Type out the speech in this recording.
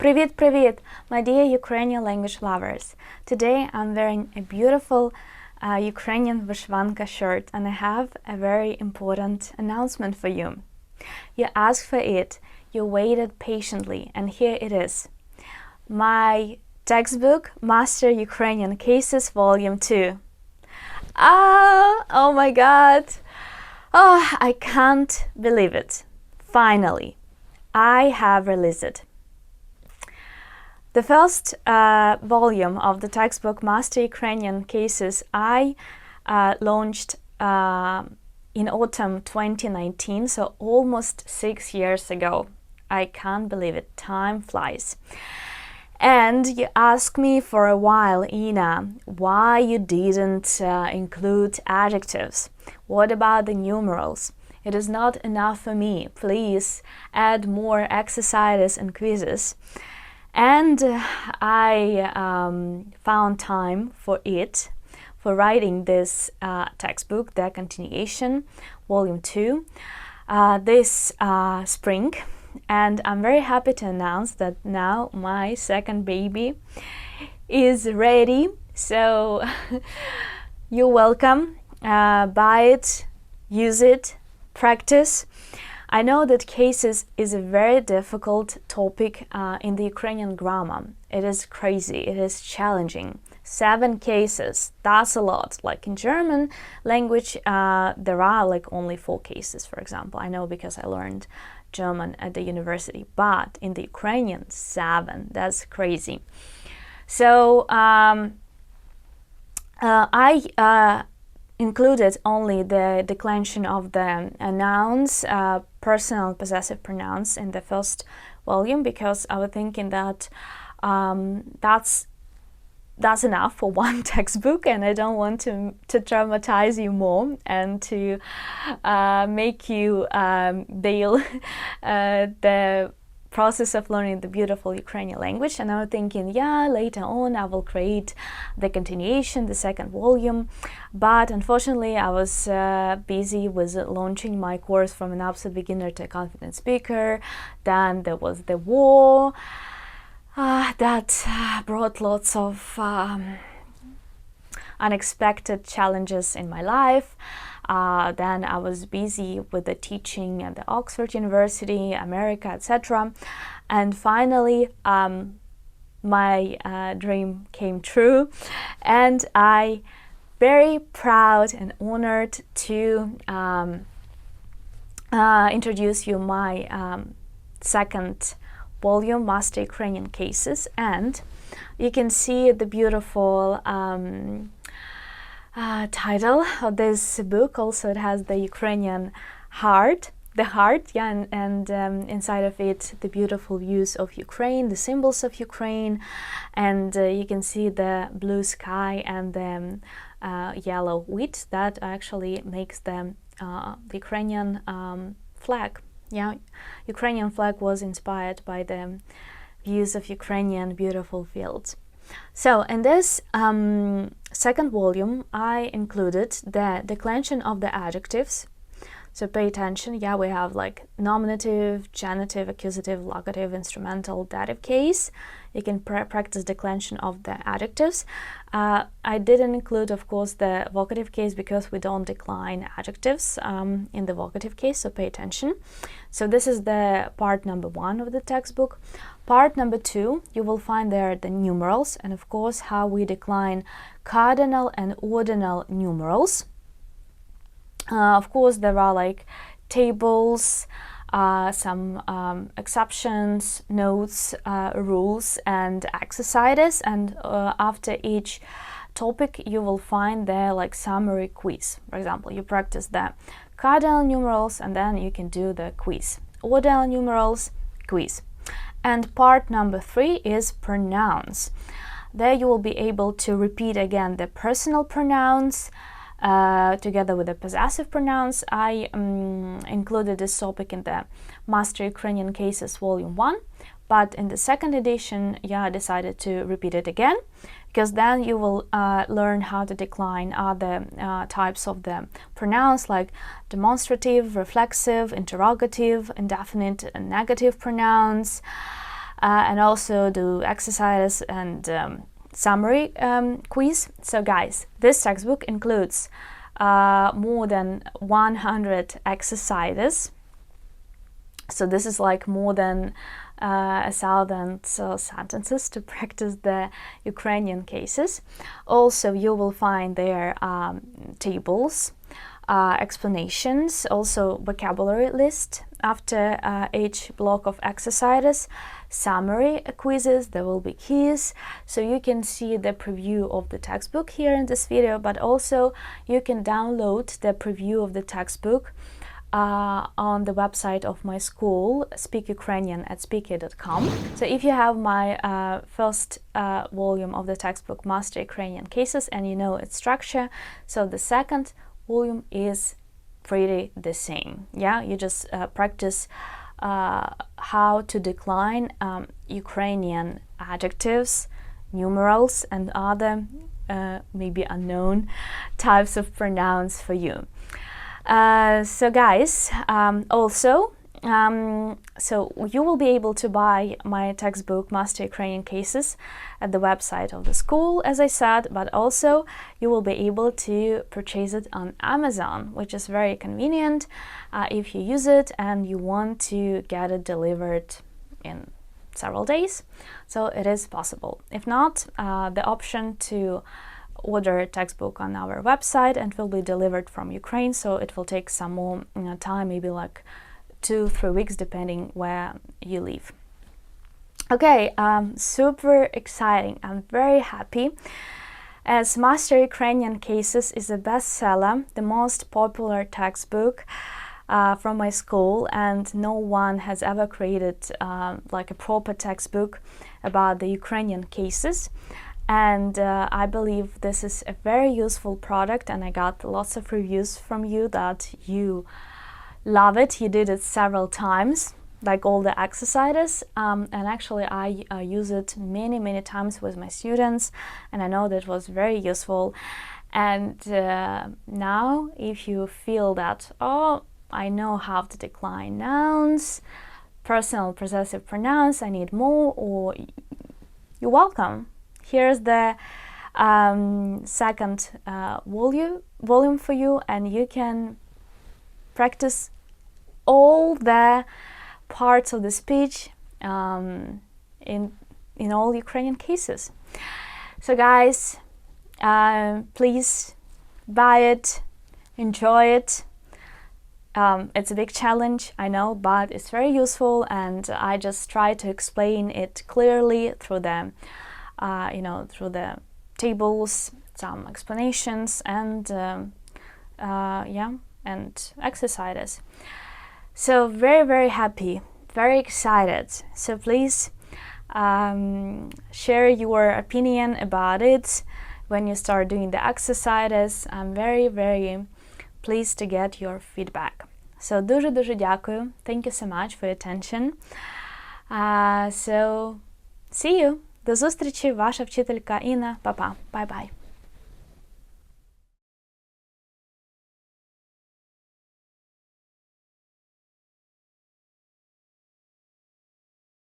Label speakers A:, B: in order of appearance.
A: Привіт-привіт, my dear Ukrainian language lovers. Today I'm wearing a beautiful Ukrainian vishvanka shirt and I have a very important announcement for you. You asked for it, you waited patiently, and here it is. My textbook, Master Ukrainian Cases, Volume 2. Oh my God! Oh, I can't believe it. Finally, I have released it. The first volume of the textbook Master Ukrainian Cases I launched in autumn 2019, so almost 6 years ago. I can't believe it, time flies. And you asked me for a while, Ina, why you didn't include adjectives? What about the numerals? It is not enough for me. Please add more exercises and quizzes. And I found time for it, for writing this textbook, the continuation, volume 2, this spring. And I'm very happy to announce that now my second baby is ready. So you're welcome. Buy it, use it, practice. I know that cases is a very difficult topic in the Ukrainian grammar. It is crazy, it is challenging. 7 cases, that's a lot. Like in German language, there are like only 4 cases, for example. I know because I learned German at the university, but in the Ukrainian, 7, that's crazy. So I included only the declension of the nouns, personal possessive pronouns in the first volume because I was thinking that that's enough for one textbook and I don't want to traumatize you more and to make you deal the process of learning the beautiful Ukrainian language. And I was thinking, yeah, later on I will create the continuation, the second volume. But unfortunately, I was busy with launching my course from an absolute beginner to a confident speaker. Then there was the war that brought lots of unexpected challenges in my life. Then I was busy with the teaching at the Oxford University, America, etc. And finally, my dream came true, and I very proud and honored to introduce you my second volume, Master Ukrainian Cases, and you can see the beautiful title of this book. Also, it has the Ukrainian heart, yeah, and inside of it, the beautiful views of Ukraine, the symbols of Ukraine, and you can see the blue sky and the yellow wheat that actually makes the Ukrainian flag. Yeah, Ukrainian flag was inspired by the views of Ukrainian beautiful fields. So in this second volume, I included the declension of the adjectives. So pay attention. Yeah, we have like nominative, genitive, accusative, locative, instrumental, dative case. You can practice declension of the adjectives. I didn't include, of course, the vocative case because we don't decline adjectives in the vocative case, so pay attention. So this is the part number 1 of the textbook. Part number 2, you will find there the numerals and, of course, how we decline cardinal and ordinal numerals. Of course, there are like tables, some exceptions, notes, rules, and exercises. And after each topic, you will find there like summary quiz. For example, you practice the cardinal numerals, and then you can do the quiz. Ordinal numerals, quiz. And part number 3 is pronouns. There you will be able to repeat again the personal pronouns together with the possessive pronouns. I included this topic in the Master Ukrainian Cases Volume 1, but in the second edition, yeah, I decided to repeat it again, because then you will learn how to decline other types of the pronouns like demonstrative, reflexive, interrogative, indefinite and negative pronouns, and also do exercises and summary quiz. So guys, this textbook includes more than 100 exercises. So this is like more than 1,000 sentences to practice the Ukrainian cases. Also, you will find there tables, explanations, also vocabulary list after each block of exercises, summary quizzes, there will be keys, so you can see the preview of the textbook here in this video, but also you can download the preview of the textbook on the website of my school, Speak Ukrainian at speaky.com. So if you have my first volume of the textbook, Master Ukrainian Cases, and you know its structure, so the second volume is pretty the same. Yeah, you just practice how to decline Ukrainian adjectives, numerals, and other maybe unknown types of pronouns for you. So guys, also, so you will be able to buy my textbook Master Ukrainian Cases at the website of the school, as I said, but also you will be able to purchase it on Amazon, which is very convenient if you use it and you want to get it delivered in several days. So it is possible. If not, the option to order a textbook on our website and will be delivered from Ukraine, so it will take some more time, maybe like 2-3 weeks depending where you live. Okay, super exciting. I'm very happy as Master Ukrainian Cases is a bestseller, the most popular textbook from my school, and no one has ever created like a proper textbook about the Ukrainian cases. And I believe this is a very useful product, and I got lots of reviews from you that you love it. You did it several times, like all the exercises, and actually I use it many times with my students, and I know that was very useful. And now if you feel that, oh, I know how to decline nouns, personal possessive pronouns, I need more, or you're welcome. Here's the second volume for you, and you can practice all the parts of the speech in all Ukrainian cases. So guys, please buy it, enjoy it. It's a big challenge, I know, but it's very useful, and I just try to explain it clearly through the through the tables, some explanations, and and exercises. So very happy, very excited. So please share your opinion about it when you start doing the exercises. I'm very pleased to get your feedback. So дуже дякую. Thank you so much for your attention. So see you. До зустрічі, ваша вчителька Інна. Па-па. Bye-bye.